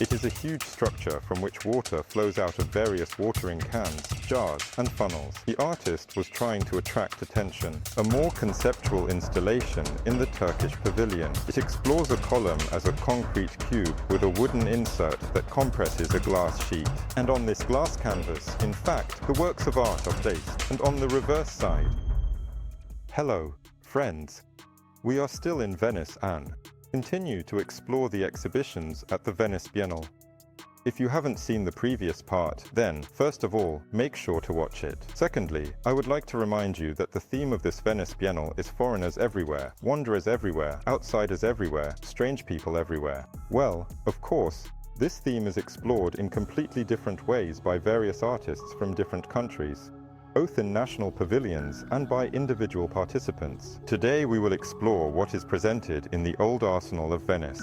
It is a huge structure from which water flows out of various watering cans, jars, and funnels. The artist was trying to attract attention. A more conceptual installation in the Turkish pavilion. It explores a column as a concrete cube with a wooden insert that compresses a glass sheet. And on this glass canvas, in fact, the works of art are placed. And on the reverse side, hello, friends. We are still in Venice and continue to explore the exhibitions at the Venice Biennale. If you haven't seen the previous part, then, first of all, make sure to watch it. Secondly, I would like to remind you that the theme of this Venice Biennale is foreigners everywhere, wanderers everywhere, outsiders everywhere, strange people everywhere. Well, of course, this theme is explored in completely different ways by various artists from different countries, both in national pavilions and by individual participants. Today we will explore what is presented in the Old Arsenal of Venice.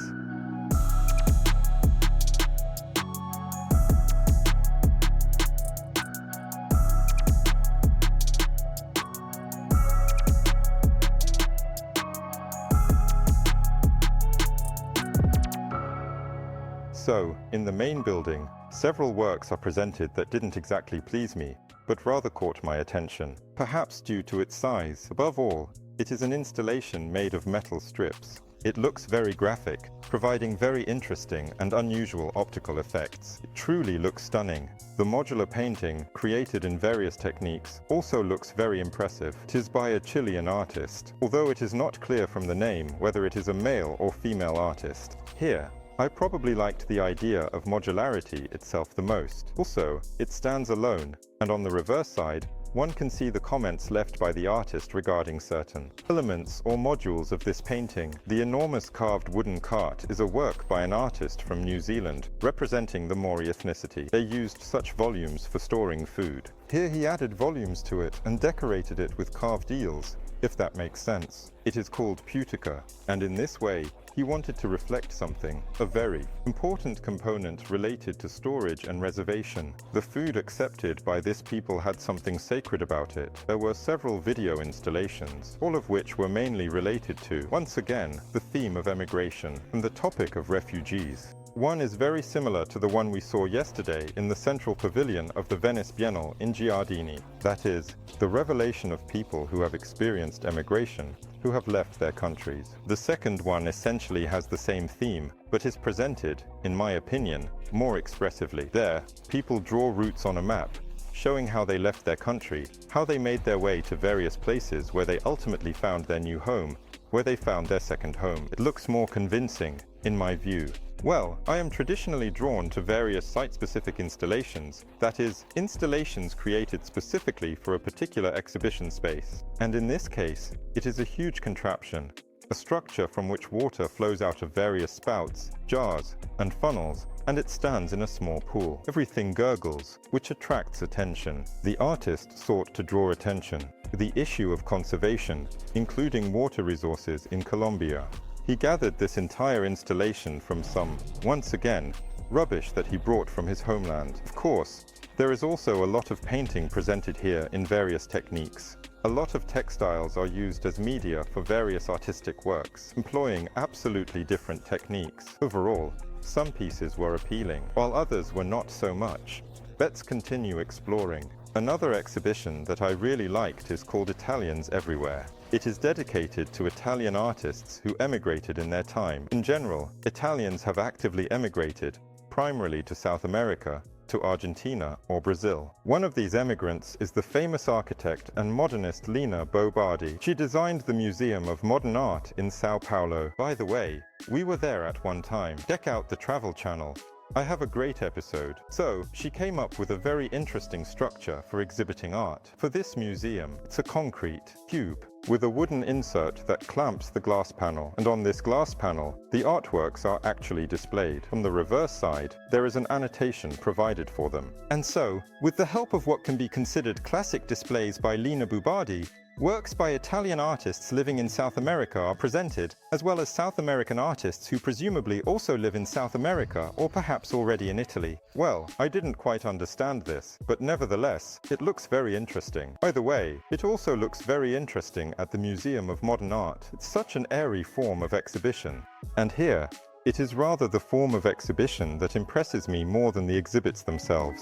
So, in the main building, several works are presented that didn't exactly please me, but rather caught my attention, perhaps due to its size. Above all, it is an installation made of metal strips. It looks very graphic, providing very interesting and unusual optical effects. It truly looks stunning. The modular painting, created in various techniques, also looks very impressive. It is by a Chilean artist, although it is not clear from the name whether it is a male or female artist. Here, I probably liked the idea of modularity itself the most. Also, it stands alone, and on the reverse side, one can see the comments left by the artist regarding certain elements or modules of this painting. The enormous carved wooden cart is a work by an artist from New Zealand, representing the Maori ethnicity. They used such volumes for storing food. Here he added volumes to it and decorated it with carved eels, if that makes sense. It is called putica, and in this way, he wanted to reflect something, a very important component related to storage and reservation. The food accepted by this people had something sacred about it. There were several video installations, all of which were mainly related to, once again, the theme of emigration and the topic of refugees. One is very similar to the one we saw yesterday in the central pavilion of the Venice Biennale in Giardini. That is, the revelation of people who have experienced emigration, who have left their countries. The second one essentially has the same theme, but is presented, in my opinion, more expressively. There, people draw routes on a map, showing how they left their country, how they made their way to various places where they ultimately found their new home, where they found their second home. It looks more convincing, in my view. Well, I am traditionally drawn to various site-specific installations, that is, installations created specifically for a particular exhibition space. And in this case, it is a huge contraption, a structure from which water flows out of various spouts, jars, and funnels, and it stands in a small pool. Everything gurgles, which attracts attention. The artist sought to draw attention to the issue of conservation, including water resources in Colombia. He gathered this entire installation from some, once again, rubbish that he brought from his homeland. Of course, there is also a lot of painting presented here in various techniques. A lot of textiles are used as media for various artistic works, employing absolutely different techniques. Overall, some pieces were appealing, while others were not so much. Let's continue exploring. Another exhibition that I really liked is called Italians Everywhere. It is dedicated to Italian artists who emigrated in their time. In general, Italians have actively emigrated, primarily to South America, to Argentina or Brazil. One of these emigrants is the famous architect and modernist Lina Bo Bardi. She designed the Museum of Modern Art in Sao Paulo. By the way, we were there at one time. Check out the Travel Channel. I have a great episode. So, she came up with a very interesting structure for exhibiting art. For this museum, it's a concrete cube with a wooden insert that clamps the glass panel, and on this glass panel, the artworks are actually displayed. On the reverse side, there is an annotation provided for them. And so, with the help of what can be considered classic displays by Lina Bubardi, works by Italian artists living in South America are presented, as well as South American artists who presumably also live in South America or perhaps already in Italy. Well, I didn't quite understand this, but nevertheless, it looks very interesting. By the way, it also looks very interesting at the Museum of Modern Art. It's such an airy form of exhibition. And here, It is rather the form of exhibition that impresses me more than the exhibits themselves.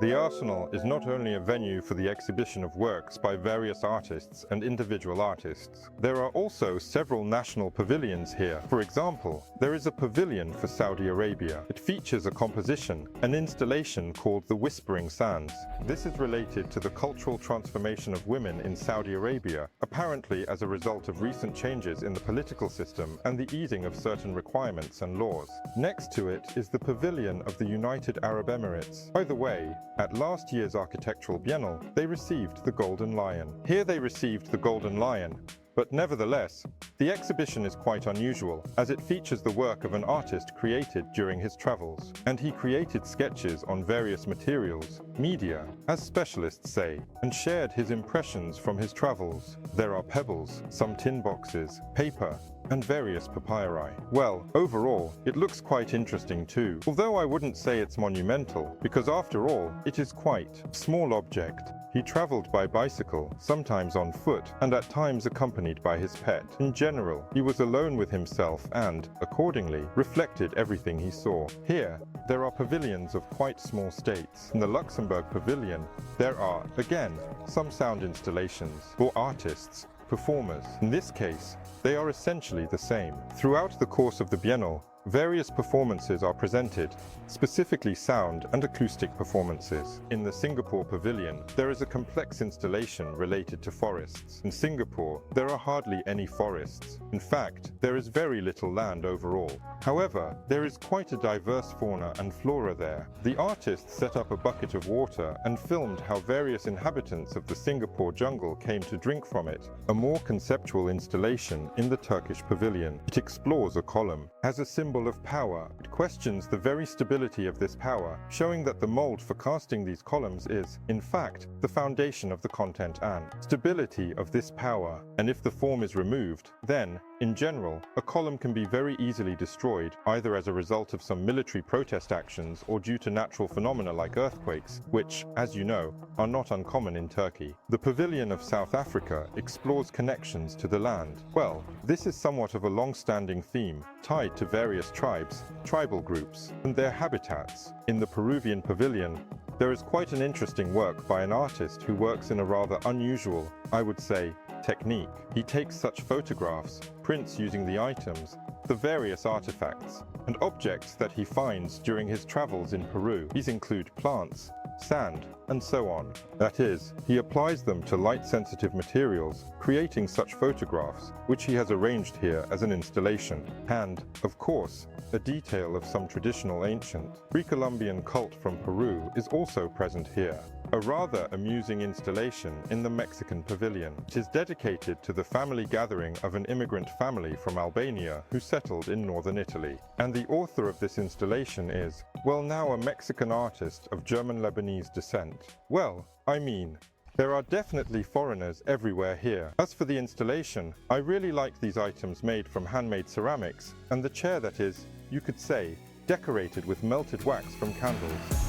The Arsenal is not only a venue for the exhibition of works by various artists and individual artists. There are also several national pavilions here. For example, there is a pavilion for Saudi Arabia. It features a composition, an installation called the Whispering Sands. This is related to the cultural transformation of women in Saudi Arabia, apparently as a result of recent changes in the political system and the easing of certain requirements and laws. Next to it is the Pavilion of the United Arab Emirates. By the way, at last year's Architectural Biennale, they received the Golden Lion. Here they received the Golden Lion, but nevertheless, the exhibition is quite unusual, as it features the work of an artist created during his travels, and he created sketches on various materials, media, as specialists say, and shared his impressions from his travels. There are pebbles, some tin boxes, paper, and various papyri. Well, overall, it looks quite interesting too, although I wouldn't say it's monumental, because after all, it is quite a small object. He traveled by bicycle, sometimes on foot, and at times accompanied by his pet. In general, he was alone with himself and, accordingly, reflected everything he saw. Here, there are pavilions of quite small states. In the Luxembourg Pavilion, there are, again, some sound installations for artists, performers. In this case, they are essentially the same. Throughout the course of the Biennale, various performances are presented, specifically sound and acoustic performances. In the Singapore Pavilion, there is a complex installation related to forests. In Singapore, there are hardly any forests. In fact, there is very little land overall. However, there is quite a diverse fauna and flora there. The artist set up a bucket of water and filmed how various inhabitants of the Singapore jungle came to drink from it. A more conceptual installation in the Turkish Pavilion. It explores a column, has a symbol of power. It questions the very stability of this power, showing that the mold for casting these columns is, in fact, the foundation of the content and stability of this power. And if the form is removed, then, in general, a column can be very easily destroyed, either as a result of some military protest actions or due to natural phenomena like earthquakes, which, as you know, are not uncommon in Turkey. The Pavilion of South Africa explores connections to the land. Well, this is somewhat of a long-standing theme, tied to various tribes, tribal groups, and their habitats. In the Peruvian Pavilion, there is quite an interesting work by an artist who works in a rather unusual, I would say, technique. He takes such photographs, prints using the items, the various artifacts, and objects that he finds during his travels in Peru. These include plants, sand, and so on. That is, he applies them to light-sensitive materials, creating such photographs, which he has arranged here as an installation. And, of course, a detail of some traditional ancient pre-Columbian cult from Peru is also present here. A rather amusing installation in the Mexican Pavilion. It is dedicated to the family gathering of an immigrant family from Albania who settled in northern Italy. And the author of this installation is, well, now a Mexican artist of German-Lebanese descent. Well, I mean, there are definitely foreigners everywhere here. As for the installation, I really like these items made from handmade ceramics, and the chair that is, you could say, decorated with melted wax from candles.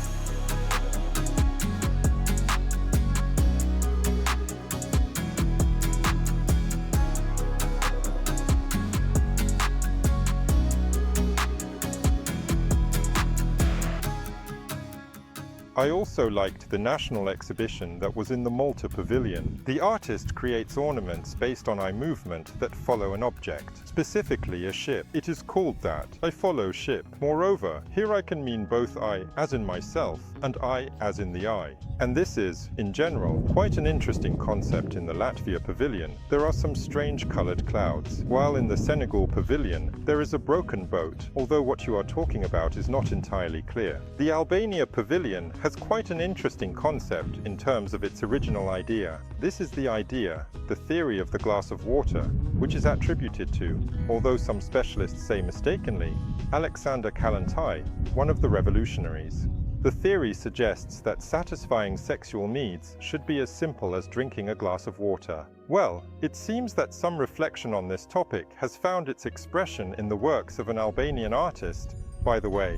I also liked the national exhibition that was in the Malta Pavilion. The artist creates ornaments based on eye movement that follow an object, specifically a ship. It is called that. I follow ship. Moreover, here I can mean both I as in myself and I as in the eye. And this is, in general, quite an interesting concept in the Latvia Pavilion. There are some strange colored clouds, while in the Senegal Pavilion there is a broken boat, although what you are talking about is not entirely clear. The Albania Pavilion has quite an interesting concept in terms of its original idea. This is the idea, the theory of the glass of water, which is attributed to, although some specialists say mistakenly, Alexander Kalantai, one of the revolutionaries. The theory suggests that satisfying sexual needs should be as simple as drinking a glass of water. Well, it seems that some reflection on this topic has found its expression in the works of an Albanian artist, by the way.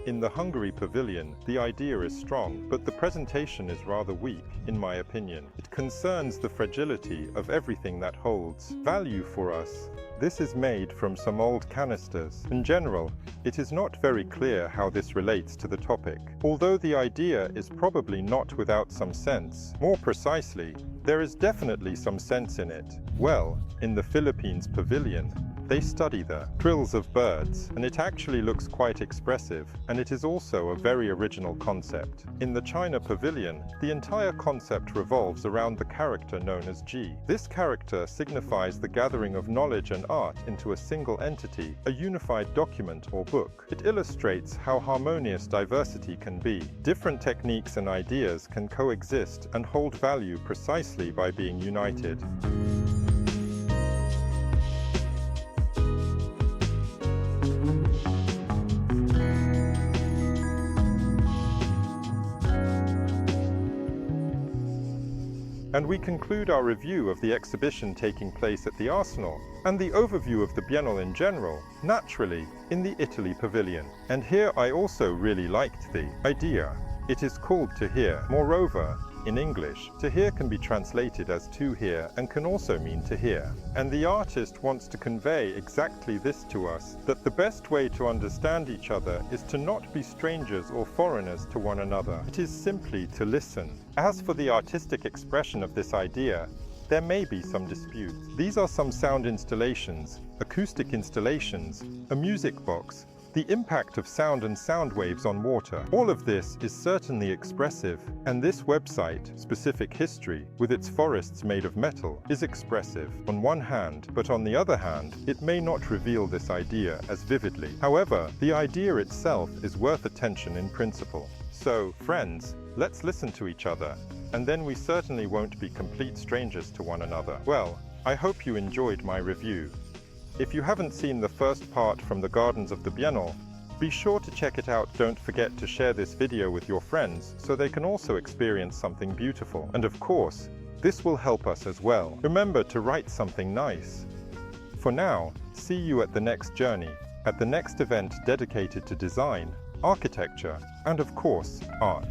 In the Hungary pavilion, the idea is strong, but the presentation is rather weak, in my opinion. It concerns the fragility of everything that holds value for us. This is made from some old canisters. In general, it is not very clear how this relates to the topic, although the idea is probably not without some sense. More precisely, there is definitely some sense in it. Well, in the Philippines pavilion, they study the trills of birds, and it actually looks quite expressive, and it is also a very original concept. In the China pavilion, the entire concept revolves around the character known as G. This character signifies the gathering of knowledge and art into a single entity, a unified document or book. It illustrates how harmonious diversity can be. Different techniques and ideas can coexist and hold value precisely by being united. And we conclude our review of the exhibition taking place at the Arsenal, and the overview of the Biennale in general, naturally, in the Italy pavilion. And here I also really liked the idea. It is called To Hear. Moreover, in English, to hear can be translated as to hear and can also mean to hear. And the artist wants to convey exactly this to us, that the best way to understand each other is to not be strangers or foreigners to one another. It is simply to listen. As for the artistic expression of this idea, there may be some disputes. These are some sound installations, acoustic installations, a music box, the impact of sound and sound waves on water. All of this is certainly expressive, and this website, Specific History, with its forests made of metal, is expressive on one hand, but on the other hand, it may not reveal this idea as vividly. However, the idea itself is worth attention in principle. So, friends, let's listen to each other, and then we certainly won't be complete strangers to one another. Well, I hope you enjoyed my review. If you haven't seen the first part from the Gardens of the Biennale, be sure to check it out. Don't forget to share this video with your friends so they can also experience something beautiful. And of course, this will help us as well. Remember to write something nice. For now, see you at the next journey, at the next event dedicated to design, architecture, and of course, art.